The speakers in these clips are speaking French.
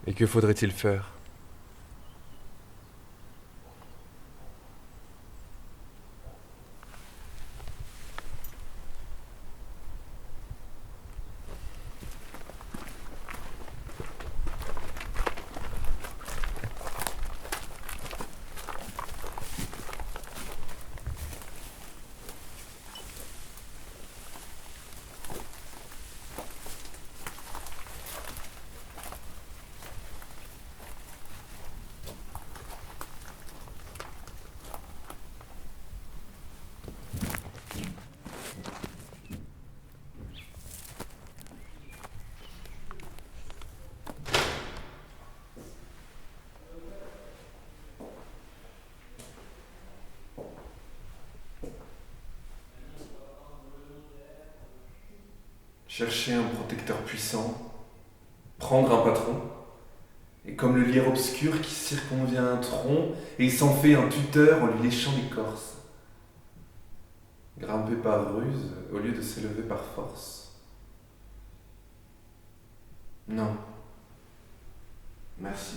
Et que faudrait-il faire? Chercher un protecteur puissant, prendre un patron, et comme le lierre obscur qui circonvient un tronc, et il s'en fait un tuteur en lui léchant l'écorce. Grimper par ruse au lieu de s'élever par force. Non. Merci.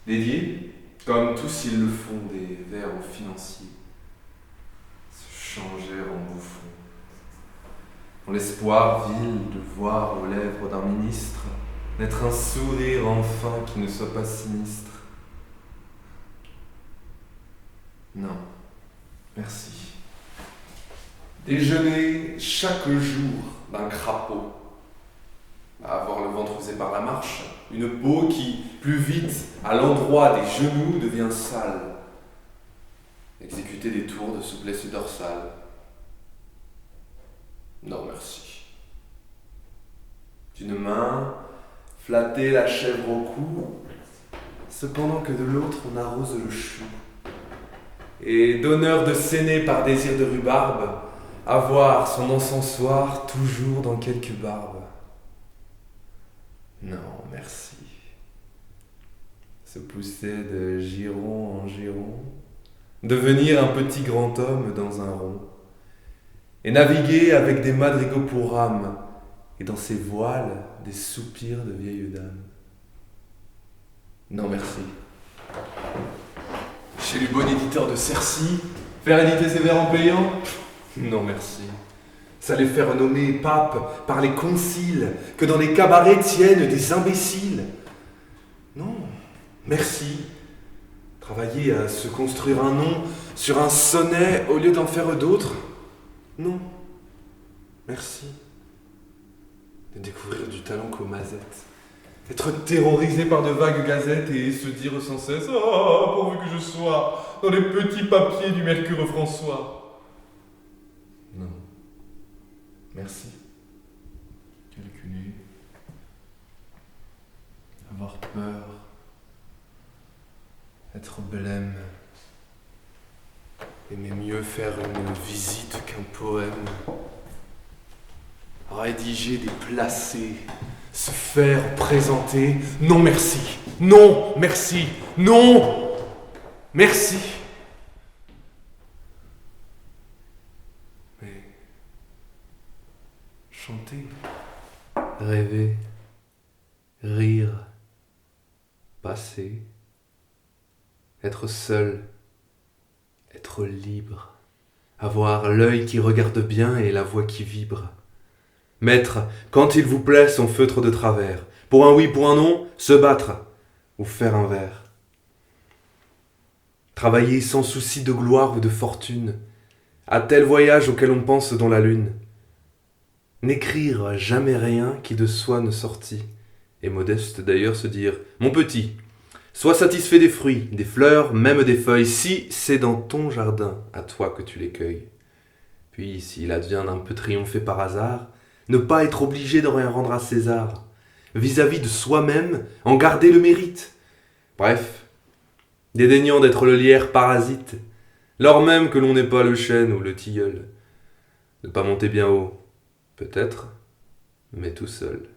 Dédier, comme tous ils le font, des vers aux financiers, se changer en bouffon. Dans l'espoir vil de voir aux lèvres d'un ministre naître un sourire enfin qui ne soit pas sinistre. Non, merci. Déjeuner chaque jour d'un crapaud. Avoir le ventre usé par la marche, une peau qui, plus vite, à l'endroit des genoux, devient sale. Exécuter des tours de souplesse dorsale. Non, merci. D'une main, flatter la chèvre au cou, cependant que de l'autre on arrose le chou. Et d'honneur de s'aîner par désir de rhubarbe, avoir son encensoir toujours dans quelque barbe. Non, merci. Se pousser de giron en giron, devenir un petit grand homme dans un rond, et naviguer avec des madrigaux pour rames, et dans ses voiles des soupirs de vieilles dames. Non, merci. Chez le bon éditeur de Cercy, faire éditer ses vers en payant? Non, merci. Ça les faire nommer pape par les conciles, que dans les cabarets tiennent des imbéciles. Non, merci. Travailler à se construire un nom sur un sonnet au lieu d'en faire d'autres? Non, merci. De découvrir du talent qu'aux mazettes. Être terrorisé par de vagues gazettes et se dire sans cesse: oh, pourvu que je sois dans les petits papiers du Mercure François. Non. Merci. Calculer. Avoir peur. Être blême. Aimer mieux faire une visite qu'un poème. Rédiger des placés. Se faire présenter. Non merci. Non merci. Non merci. Mais chanter. Rêver. Rire. Passer. Être seul. Être libre. Avoir l'œil qui regarde bien et la voix qui vibre. Mettre, quand il vous plaît, son feutre de travers. Pour un oui, pour un non, se battre. Ou faire un vers. Travailler sans souci de gloire ou de fortune. À tel voyage auquel on pense dans la lune. N'écrire jamais rien qui de soi ne sortit. Et modeste d'ailleurs se dire: mon petit, sois satisfait des fruits, des fleurs, même des feuilles, si c'est dans ton jardin, à toi que tu les cueilles. Puis, s'il advient d'un peu triompher par hasard, ne pas être obligé de rien rendre à César. Vis-à-vis de soi-même, en garder le mérite. Bref, dédaignant d'être le lierre parasite, lors même que l'on n'est pas le chêne ou le tilleul. Ne pas monter bien haut, peut-être, mais tout seul.